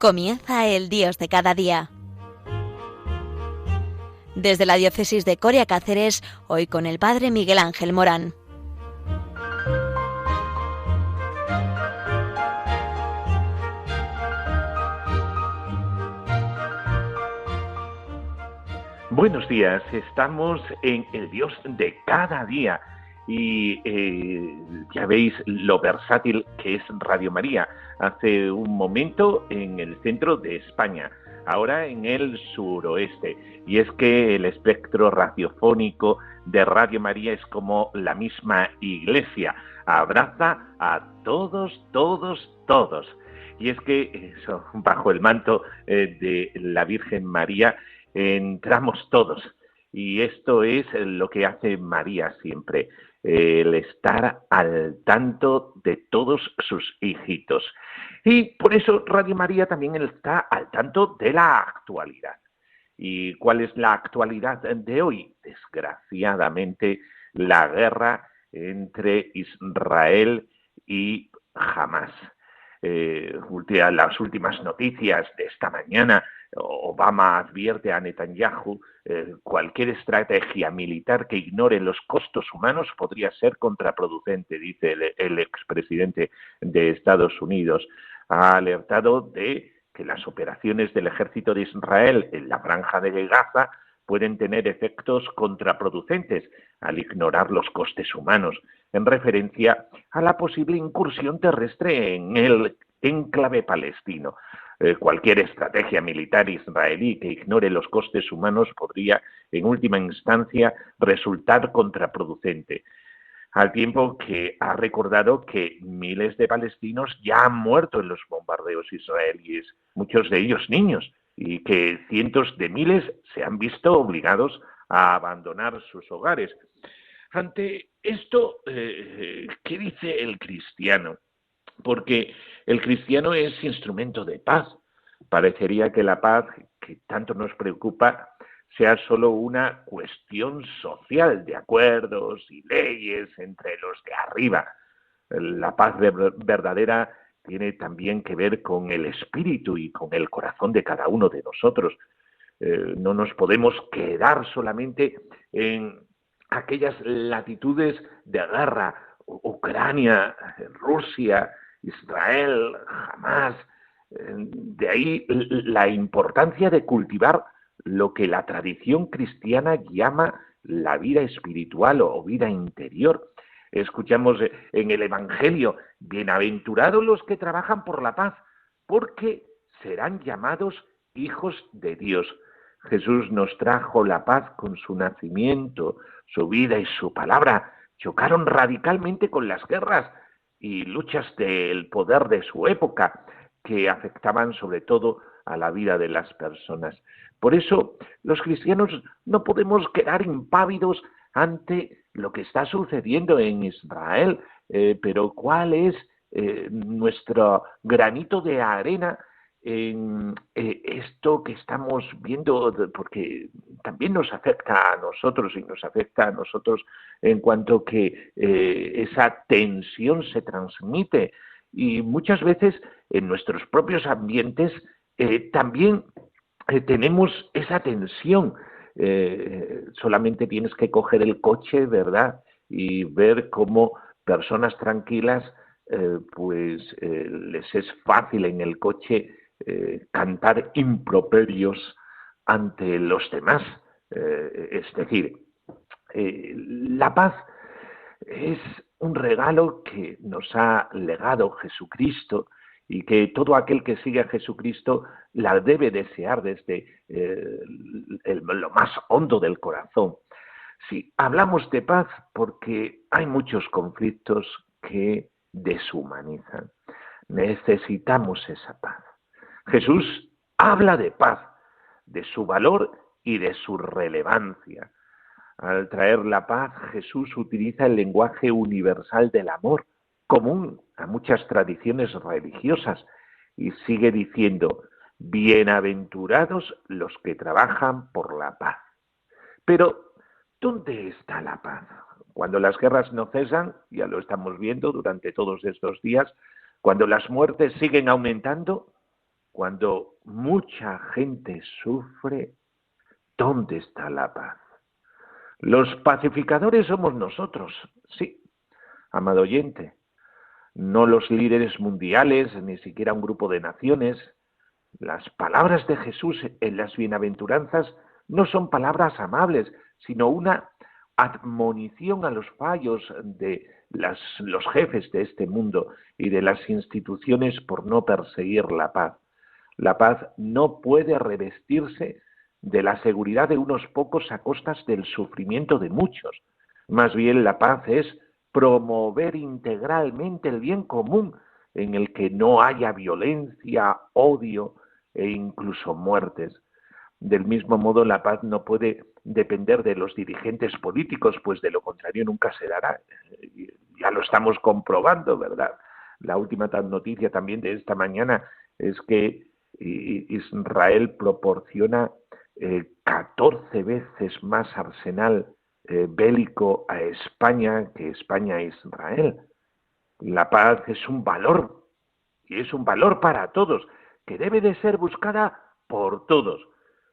Comienza el Dios de cada día. Desde la diócesis de Coria Cáceres, hoy con el padre Miguel Ángel Morán. Buenos días, estamos en el Dios de cada día y ya veis lo versátil que es Radio María. Hace un momento en el centro de España, ahora en el suroeste. Y es que el espectro radiofónico de Radio María es como la misma iglesia, abraza a todos. Y es que eso, bajo el manto de la Virgen María entramos todos, y esto es lo que hace María siempre, el estar al tanto de todos sus hijitos. Y por eso Radio María también está al tanto de la actualidad. ¿Y cuál es la actualidad de hoy? Desgraciadamente, la guerra entre Israel y Hamás. Las últimas noticias de esta mañana: Obama advierte a Netanyahu, cualquier estrategia militar que ignore los costos humanos podría ser contraproducente, dice el expresidente de Estados Unidos. Ha alertado de que las operaciones del ejército de Israel en la franja de Gaza pueden tener efectos contraproducentes al ignorar los costes humanos, en referencia a la posible incursión terrestre en el enclave palestino. Cualquier estrategia militar israelí que ignore los costes humanos podría, en última instancia, resultar contraproducente, al tiempo que ha recordado que miles de palestinos ya han muerto en los bombardeos israelíes, muchos de ellos niños, y que cientos de miles se han visto obligados a abandonar sus hogares. Ante esto, ¿qué dice el cristiano? Porque el cristiano es instrumento de paz. Parecería que la paz, que tanto nos preocupa, sea solo una cuestión social de acuerdos y leyes entre los de arriba. La paz verdadera tiene también que ver con el espíritu y con el corazón de cada uno de nosotros. No nos podemos quedar solamente en aquellas latitudes de guerra: Ucrania, Rusia, Israel, Hamás. De ahí la importancia de cultivar lo que la tradición cristiana llama la vida espiritual o vida interior. Escuchamos en el Evangelio: bienaventurados los que trabajan por la paz, porque serán llamados hijos de Dios. Jesús nos trajo la paz con su nacimiento, su vida y su palabra. Chocaron radicalmente con las guerras y luchas del poder de su época, que afectaban sobre todo a la vida de las personas. Por eso, los cristianos no podemos quedar impávidos ante lo que está sucediendo en Israel, pero ¿cuál es nuestro granito de arena en esto que estamos viendo? Porque también nos afecta a nosotros, y nos afecta a nosotros en cuanto que esa tensión se transmite, y muchas veces en nuestros propios ambientes también tenemos esa tensión. Solamente tienes que coger el coche, ¿verdad?, y ver cómo personas tranquilas, les es fácil en el coche cantar improperios ante los demás. Es decir, la paz es un regalo que nos ha legado Jesucristo, y que todo aquel que sigue a Jesucristo la debe desear desde lo más hondo del corazón. Sí, hablamos de paz porque hay muchos conflictos que deshumanizan. Necesitamos esa paz. Jesús habla de paz, de su valor y de su relevancia. Al traer la paz, Jesús utiliza el lenguaje universal del amor, común a muchas tradiciones religiosas, y sigue diciendo: bienaventurados los que trabajan por la paz. Pero, ¿dónde está la paz? Cuando las guerras no cesan, ya lo estamos viendo durante todos estos días, cuando las muertes siguen aumentando, cuando mucha gente sufre, ¿dónde está la paz? Los pacificadores somos nosotros, sí, amado oyente, no los líderes mundiales, ni siquiera un grupo de naciones. Las palabras de Jesús en las bienaventuranzas no son palabras amables, sino una admonición a los fallos de los jefes de este mundo y de las instituciones por no perseguir la paz. La paz no puede revestirse de la seguridad de unos pocos a costas del sufrimiento de muchos. Más bien, la paz es promover integralmente el bien común en el que no haya violencia, odio e incluso muertes. Del mismo modo, la paz no puede depender de los dirigentes políticos, pues de lo contrario nunca se dará. Ya lo estamos comprobando, ¿verdad? La última noticia también de esta mañana es que Israel proporciona 14 veces más arsenal bélico a España que España a Israel. La paz es un valor, y es un valor para todos, que debe de ser buscada por todos,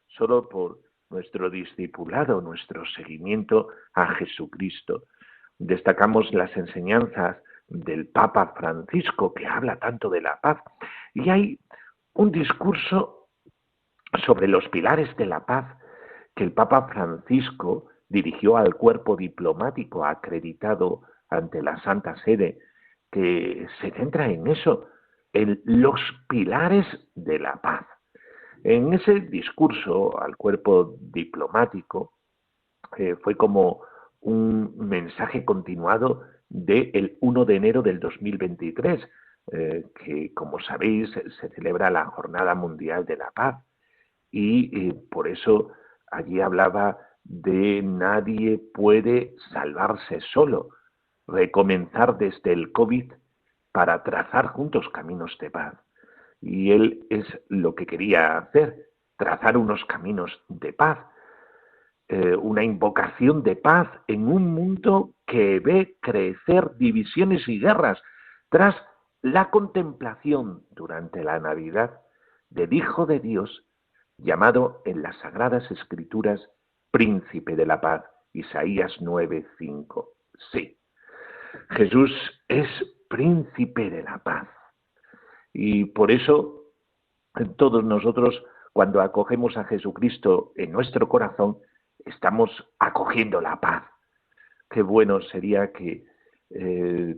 solo por nuestro discipulado, nuestro seguimiento a Jesucristo. Destacamos las enseñanzas del Papa Francisco, que habla tanto de la paz, y hay un discurso sobre los pilares de la paz que el Papa Francisco dirigió al cuerpo diplomático acreditado ante la Santa Sede, que se centra en eso, en los pilares de la paz. En ese discurso al cuerpo diplomático fue como un mensaje continuado del 1 de enero del 2023, que como sabéis se celebra la Jornada Mundial de la Paz, y por eso allí hablaba de nadie puede salvarse solo, recomenzar desde el COVID para trazar juntos caminos de paz. Y él es lo que quería hacer, trazar unos caminos de paz, una invocación de paz en un mundo que ve crecer divisiones y guerras, tras la contemplación durante la Navidad del Hijo de Dios, llamado en las Sagradas Escrituras Príncipe de la Paz, Isaías 9:5. Sí, Jesús es Príncipe de la Paz. Y por eso todos nosotros, cuando acogemos a Jesucristo en nuestro corazón, estamos acogiendo la paz. Qué bueno sería que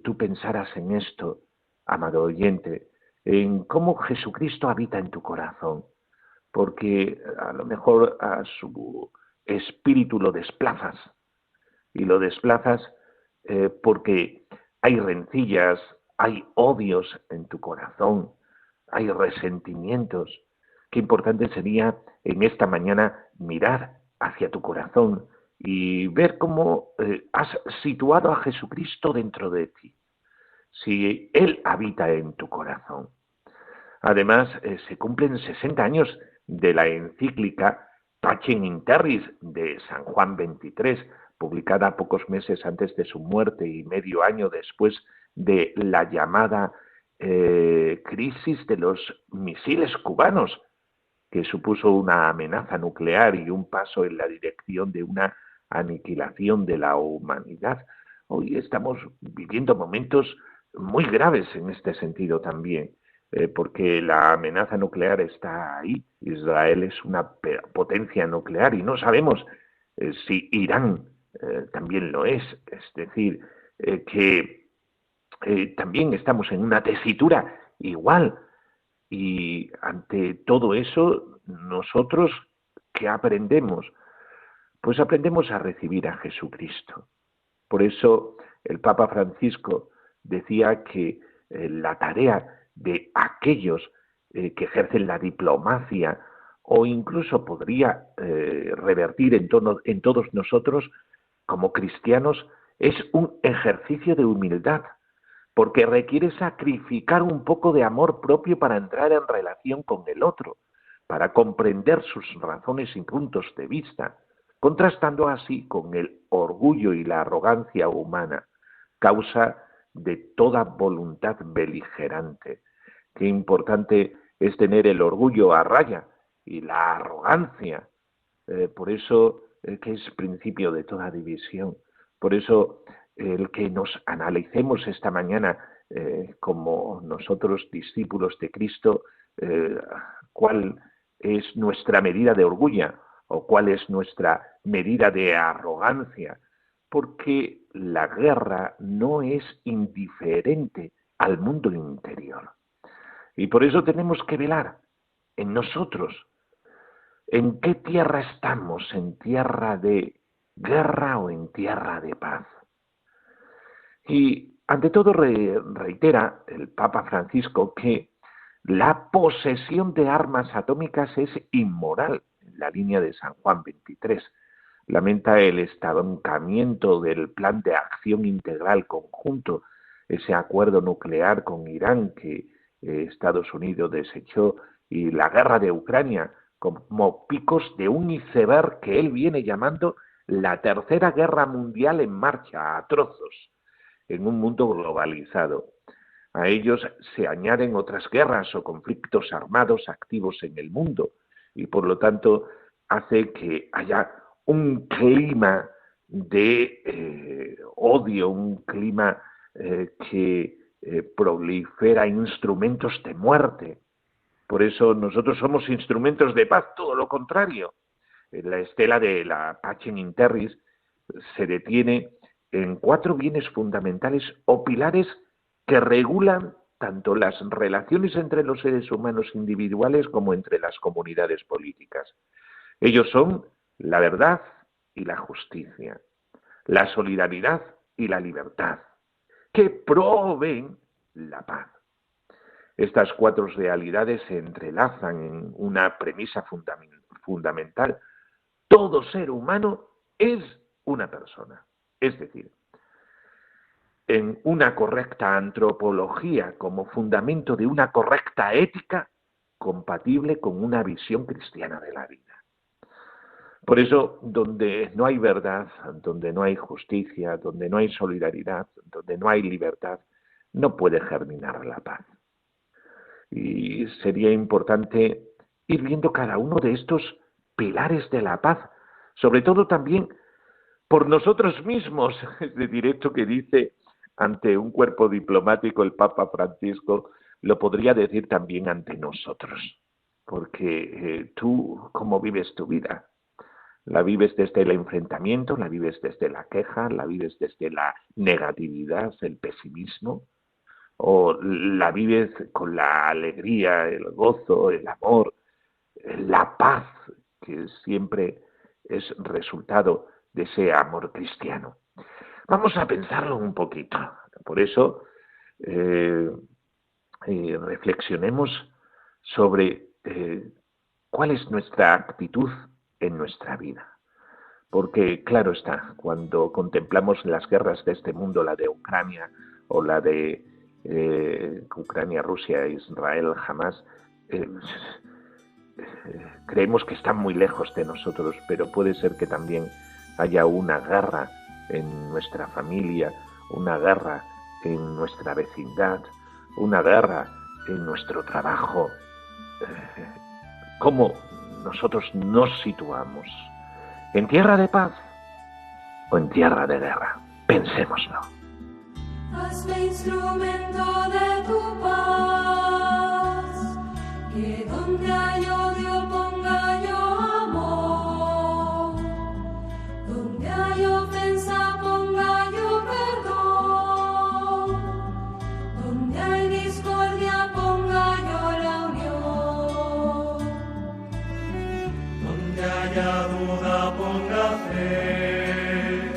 tú pensaras en esto, amado oyente, en cómo Jesucristo habita en tu corazón, porque a lo mejor a su espíritu lo desplazas, y lo desplazas porque hay rencillas, hay odios en tu corazón, hay resentimientos. Qué importante sería en esta mañana mirar hacia tu corazón y ver cómo has situado a Jesucristo dentro de ti, si Él habita en tu corazón. Además, se cumplen 60 años de la encíclica Pacem in Terris de San Juan XXIII, publicada pocos meses antes de su muerte y medio año después de la llamada crisis de los misiles cubanos, que supuso una amenaza nuclear y un paso en la dirección de una aniquilación de la humanidad. Hoy estamos viviendo momentos muy graves en este sentido también, porque la amenaza nuclear está ahí. Israel es una potencia nuclear y no sabemos si Irán también lo es. Es decir, que también estamos en una tesitura igual. Y ante todo eso, nosotros, ¿qué aprendemos? Pues aprendemos a recibir a Jesucristo. Por eso el Papa Francisco decía que la tarea de aquellos que ejercen la diplomacia o incluso podría revertir en todos nosotros como cristianos es un ejercicio de humildad, porque requiere sacrificar un poco de amor propio para entrar en relación con el otro, para comprender sus razones y puntos de vista, contrastando así con el orgullo y la arrogancia humana, causa de toda voluntad beligerante. Qué importante es tener el orgullo a raya y la arrogancia. Por eso, que es principio de toda división. Por eso, el que nos analicemos esta mañana como nosotros, discípulos de Cristo, cuál es nuestra medida de orgullo o cuál es nuestra medida de arrogancia, porque la guerra no es indiferente al mundo interior. Y por eso tenemos que velar en nosotros. ¿En qué tierra estamos? ¿En tierra de guerra o en tierra de paz? Y ante todo reitera el Papa Francisco que la posesión de armas atómicas es inmoral, en la línea de San Juan 23. Lamenta el estancamiento del Plan de Acción Integral Conjunto, ese acuerdo nuclear con Irán que Estados Unidos desechó, y la guerra de Ucrania como picos de un iceberg que él viene llamando la tercera guerra mundial en marcha, a trozos, en un mundo globalizado. A ellos se añaden otras guerras o conflictos armados activos en el mundo y por lo tanto hace que haya un clima de odio, un clima que prolifera instrumentos de muerte. Por eso nosotros somos instrumentos de paz, todo lo contrario. La estela de la Pacem in Terris se detiene en 4 bienes fundamentales o pilares que regulan tanto las relaciones entre los seres humanos individuales como entre las comunidades políticas. Ellos son la verdad y la justicia, la solidaridad y la libertad, que proveen la paz. Estas 4 realidades se entrelazan en una premisa fundamental. Todo ser humano es una persona. Es decir, en una correcta antropología como fundamento de una correcta ética compatible con una visión cristiana de la vida. Por eso, donde no hay verdad, donde no hay justicia, donde no hay solidaridad, donde no hay libertad, no puede germinar la paz. Y sería importante ir viendo cada uno de estos pilares de la paz, sobre todo también por nosotros mismos. Es decir, esto que dice ante un cuerpo diplomático el Papa Francisco, lo podría decir también ante nosotros. Porque tú, ¿cómo vives tu vida? ¿La vives desde el enfrentamiento? ¿La vives desde la queja? ¿La vives desde la negatividad, el pesimismo? ¿O la vives con la alegría, el gozo, el amor, la paz, que siempre es resultado de ese amor cristiano? Vamos a pensarlo un poquito. Por eso reflexionemos sobre cuál es nuestra actitud en nuestra vida. Porque claro está, cuando contemplamos las guerras de este mundo, la de Ucrania o la de Ucrania, Rusia, Israel, Hamas, creemos que están muy lejos de nosotros, pero puede ser que también haya una guerra en nuestra familia, una guerra en nuestra vecindad, una guerra en nuestro trabajo. ¿Cómo nosotros nos situamos? ¿En tierra de paz o en tierra de guerra? Pensémoslo. Hazme instrumento de tu paz, que donde hay odio ponga yo amor, donde hay ofensa ponga yo perdón, donde hay discordia ponga yo la unión, donde haya duda ponga fe,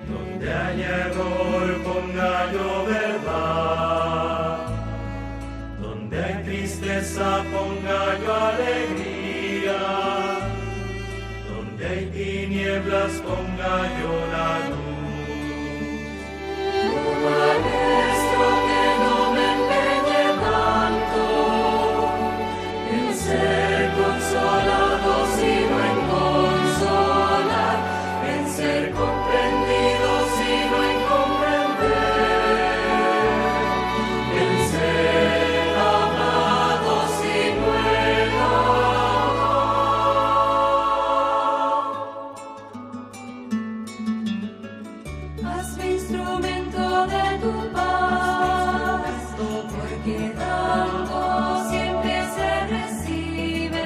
donde haya error ponga yo verdad, donde hay tristeza ponga yo alegría, donde hay tinieblas ponga yo la luz. Maestro, que no me empeñe tanto en ser consolado, sino en consolar, en ser comprendido, sino en comprender, en ser amado, tu paz, porque dando siempre se recibe,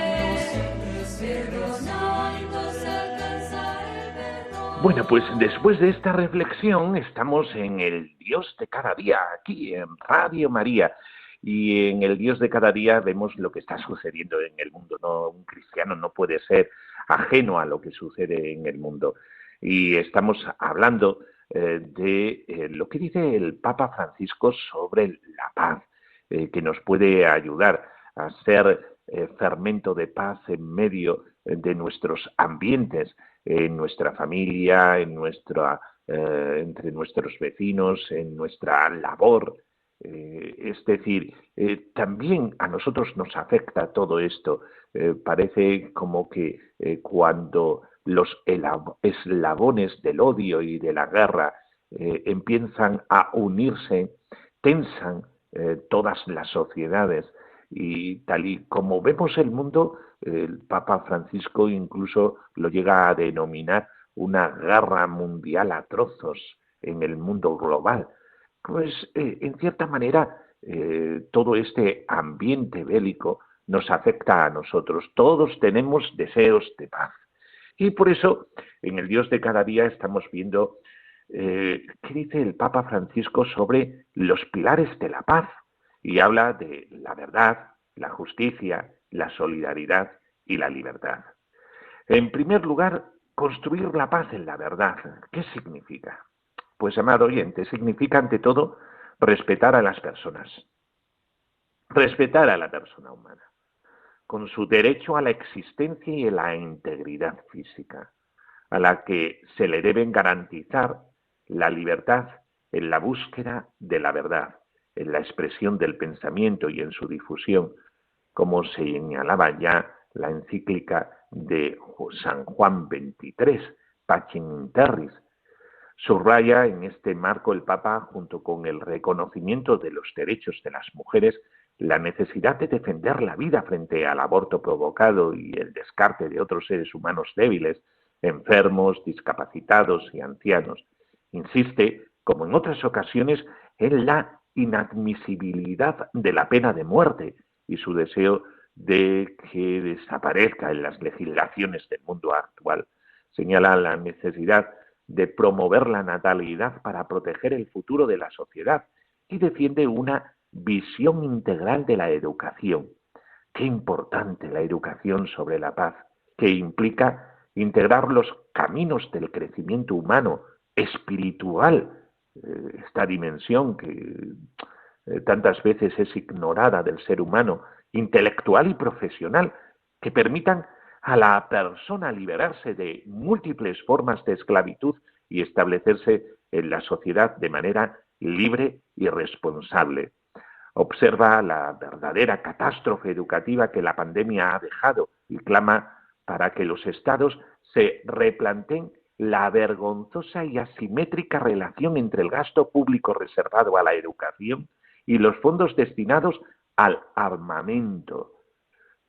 perdonando se alcanza el perdón. Bueno, pues después de esta reflexión estamos en el Dios de cada día, aquí en Radio María. Y en el Dios de cada día vemos lo que está sucediendo en el mundo. No, un cristiano no puede ser ajeno a lo que sucede en el mundo. Y estamos hablando de lo que dice el Papa Francisco sobre la paz, que nos puede ayudar a ser fermento de paz en medio de nuestros ambientes, en nuestra familia, entre nuestros vecinos, en nuestra labor. Es decir, también a nosotros nos afecta todo esto. Parece como que cuando los eslabones del odio y de la guerra empiezan a unirse, tensan todas las sociedades. Y tal y como vemos el mundo, el Papa Francisco incluso lo llega a denominar una guerra mundial a trozos en el mundo global. Pues en cierta manera todo este ambiente bélico nos afecta a nosotros. Todos tenemos deseos de paz. Y por eso en el Dios de cada día estamos viendo qué dice el Papa Francisco sobre los pilares de la paz. Y habla de la verdad, la justicia, la solidaridad y la libertad. En primer lugar, construir la paz en la verdad. ¿Qué significa? Pues, amado oyente, significa ante todo respetar a las personas, respetar a la persona humana, con su derecho a la existencia y a la integridad física, a la que se le deben garantizar la libertad en la búsqueda de la verdad, en la expresión del pensamiento y en su difusión, como señalaba ya la encíclica de San Juan XXIII, Pacem in Terris. Subraya en este marco el Papa, junto con el reconocimiento de los derechos de las mujeres, la necesidad de defender la vida frente al aborto provocado y el descarte de otros seres humanos débiles, enfermos, discapacitados y ancianos. Insiste, como en otras ocasiones, en la inadmisibilidad de la pena de muerte y su deseo de que desaparezca en las legislaciones del mundo actual. Señala la necesidad de promover la natalidad para proteger el futuro de la sociedad y defiende una visión integral de la educación. Qué importante la educación sobre la paz, que implica integrar los caminos del crecimiento humano, espiritual, esta dimensión que tantas veces es ignorada del ser humano, intelectual y profesional, que permitan a la persona liberarse de múltiples formas de esclavitud y establecerse en la sociedad de manera libre y responsable. Observa la verdadera catástrofe educativa que la pandemia ha dejado y clama para que los estados se replanteen la vergonzosa y asimétrica relación entre el gasto público reservado a la educación y los fondos destinados al armamento.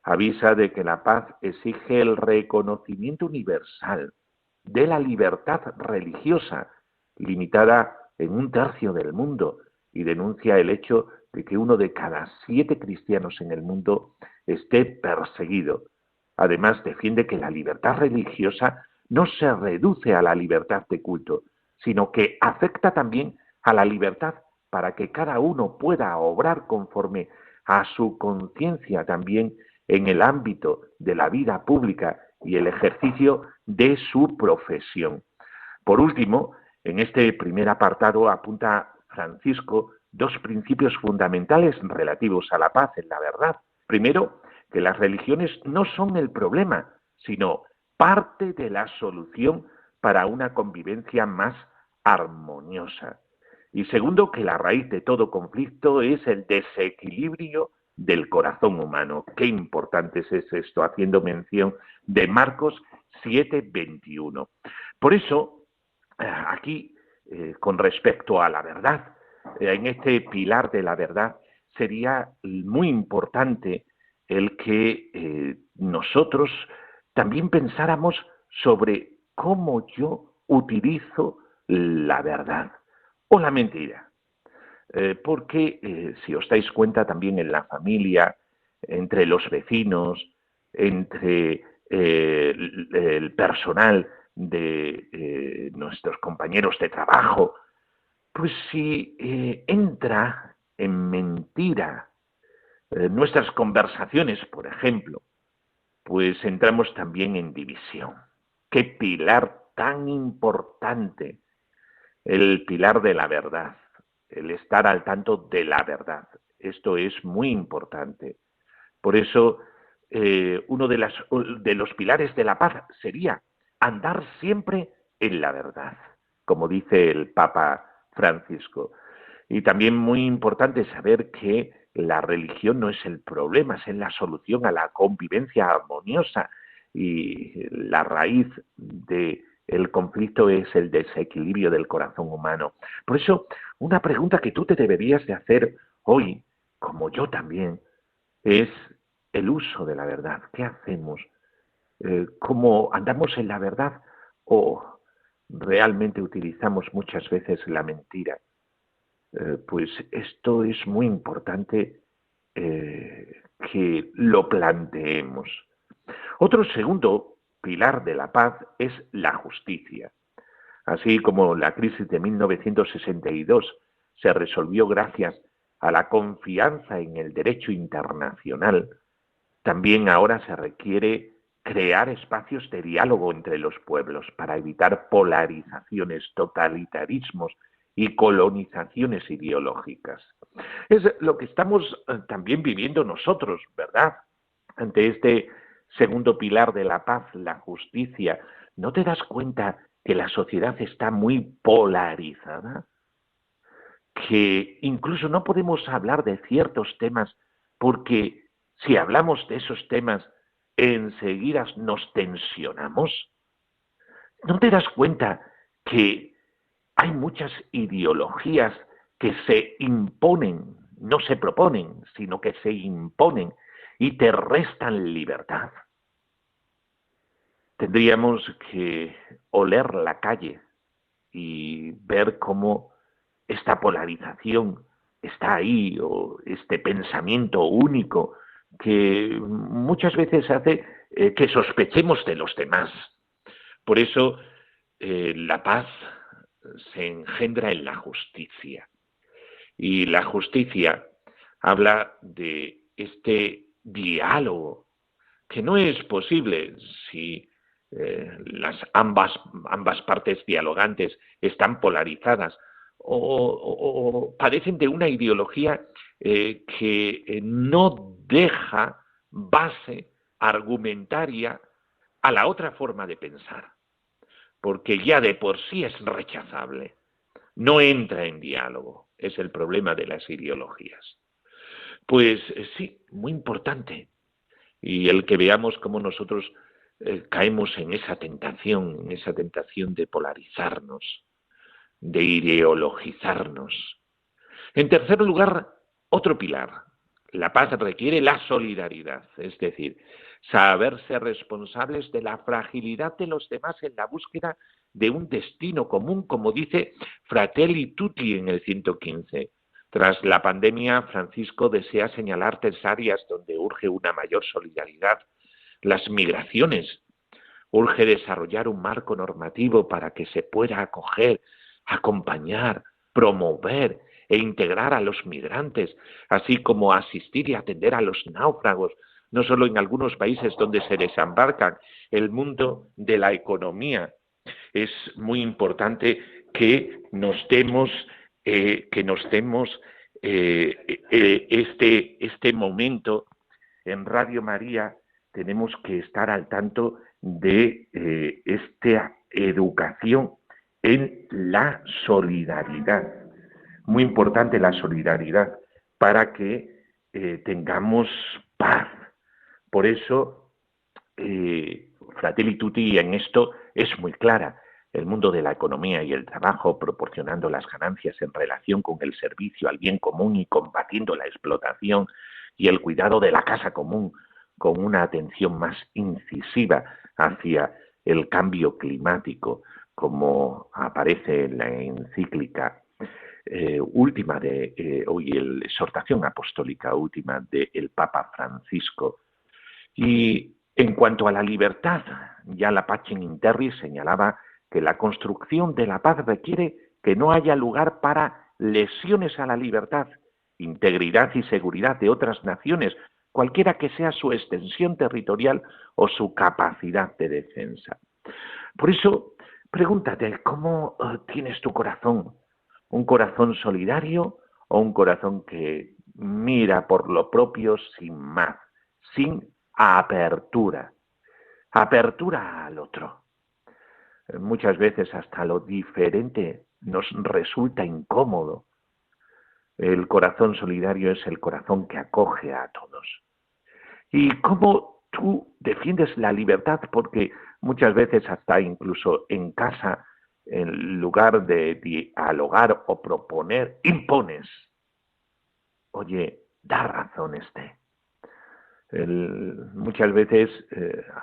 Avisa de que la paz exige el reconocimiento universal de la libertad religiosa, limitada en 1/3 del mundo, y denuncia el hecho de que 1 de cada 7 cristianos en el mundo esté perseguido. Además, defiende que la libertad religiosa no se reduce a la libertad de culto, sino que afecta también a la libertad para que cada uno pueda obrar conforme a su conciencia también en el ámbito de la vida pública y el ejercicio de su profesión. Por último, en este primer apartado apunta Francisco 2 principios fundamentales relativos a la paz en la verdad. Primero, que las religiones no son el problema, sino parte de la solución para una convivencia más armoniosa. Y segundo, que la raíz de todo conflicto es el desequilibrio del corazón humano. Qué importante es esto, haciendo mención de Marcos 7:21. Por eso, aquí, con respecto a la verdad, en este pilar de la verdad, sería muy importante el que nosotros también pensáramos sobre cómo yo utilizo la verdad o la mentira. porque si os dais cuenta también en la familia, entre los vecinos, entre el personal de nuestros compañeros de trabajo, pues si entra en mentira nuestras conversaciones, por ejemplo, pues entramos también en división. Qué pilar tan importante, el pilar de la verdad, el estar al tanto de la verdad. Esto es muy importante. Por eso, uno de los pilares de la paz sería andar siempre en la verdad, como dice el Papa Francisco. Y también muy importante saber que la religión no es el problema, es la solución a la convivencia armoniosa, y la raíz del conflicto es el desequilibrio del corazón humano. Por eso, una pregunta que tú te deberías de hacer hoy, como yo también, es el uso de la verdad. ¿Qué hacemos? ¿Cómo andamos en la verdad o realmente utilizamos muchas veces la mentira? Pues esto es muy importante que lo planteemos. Otro segundo pilar de la paz es la justicia. Así como la crisis de 1962 se resolvió gracias a la confianza en el derecho internacional, también ahora se requiere crear espacios de diálogo entre los pueblos para evitar polarizaciones, totalitarismos y colonizaciones ideológicas. Es lo que estamos también viviendo nosotros, ¿verdad? Ante este segundo pilar de la paz, la justicia. ¿No te das cuenta que la sociedad está muy polarizada? Que incluso no podemos hablar de ciertos temas porque si hablamos de esos temas enseguida nos tensionamos. ¿No te das cuenta que hay muchas ideologías que se imponen, no se proponen, sino que se imponen y te restan libertad? Tendríamos que oler la calle y ver cómo esta polarización está ahí, o este pensamiento único que muchas veces hace que sospechemos de los demás. Por eso la paz se engendra en la justicia. Y la justicia habla de este diálogo que no es posible si las ambas partes dialogantes están polarizadas o padecen de una ideología que no deja base argumentaria a la otra forma de pensar, porque ya de por sí es rechazable, no entra en diálogo. Es el problema de las ideologías. Pues sí, muy importante. Y el que veamos cómo nosotros caemos en esa tentación de polarizarnos, de ideologizarnos. En tercer lugar, otro pilar. La paz requiere la solidaridad, es decir, saberse responsables de la fragilidad de los demás en la búsqueda de un destino común, como dice Fratelli Tutti en el 115. Tras la pandemia, Francisco desea señalar 3 áreas donde urge una mayor solidaridad. Las migraciones. Urge desarrollar un marco normativo para que se pueda acoger, acompañar, promover e integrar a los migrantes, así como asistir y atender a los náufragos, no solo en algunos países donde se desembarcan. El mundo de la economía. Es muy importante que nos demos este momento. En Radio María tenemos que estar al tanto de esta educación en la solidaridad. Muy importante la solidaridad para que tengamos paz. Por eso, Fratelli Tutti en esto es muy clara. El mundo de la economía y el trabajo, proporcionando las ganancias en relación con el servicio al bien común y combatiendo la explotación, y el cuidado de la casa común, con una atención más incisiva hacia el cambio climático, como aparece en la encíclica última la exhortación apostólica última del Papa Francisco. Y en cuanto a la libertad, ya la Pacem in Terris señalaba que la construcción de la paz requiere que no haya lugar para lesiones a la libertad, integridad y seguridad de otras naciones, cualquiera que sea su extensión territorial o su capacidad de defensa. Por eso, pregúntate, ¿cómo tienes tu corazón? ¿Un corazón solidario o un corazón que mira por lo propio sin más, sin apertura? Apertura al otro. Muchas veces hasta lo diferente nos resulta incómodo. El corazón solidario es el corazón que acoge a todos. ¿Y cómo tú defiendes la libertad? Porque muchas veces hasta incluso en casa, en lugar de dialogar o proponer, impones. Oye, da razón muchas veces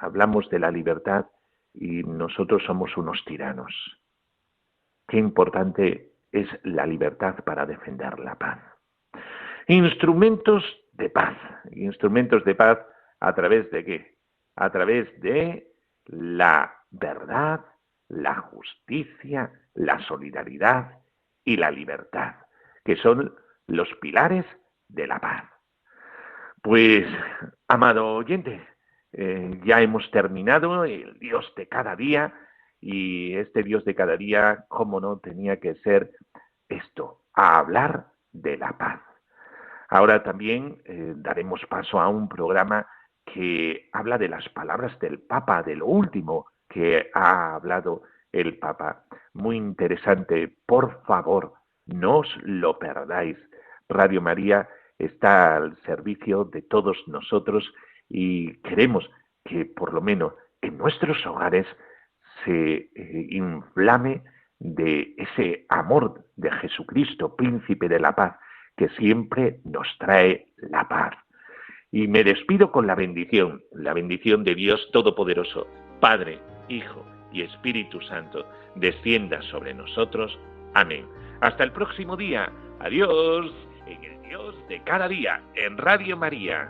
hablamos de la libertad y nosotros somos unos tiranos. Qué importante es la libertad para defender la paz. Instrumentos de paz. Instrumentos de paz ¿a través de qué? A través de la verdad, la justicia, la solidaridad y la libertad, que son los pilares de la paz. Pues, amado oyente, ya hemos terminado el Dios de cada día, y este Dios de cada día, cómo no, tenía que ser esto, a hablar de la paz. Ahora también daremos paso a un programa que habla de las palabras del Papa, de lo último que ha hablado el Papa. Muy interesante, por favor, no os lo perdáis. Radio María está al servicio de todos nosotros y queremos que por lo menos en nuestros hogares se inflame de ese amor de Jesucristo, príncipe de la paz, que siempre nos trae la paz. Y me despido con la bendición de Dios Todopoderoso, Padre, Hijo y Espíritu Santo, descienda sobre nosotros. Amén. Hasta el próximo día. Adiós, en el Dios de cada día, en Radio María.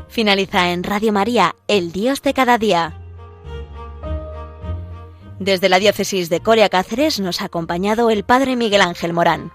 Finaliza en Radio María, el Dios de cada día. Desde la diócesis de Coria Cáceres nos ha acompañado el Padre Miguel Ángel Morán.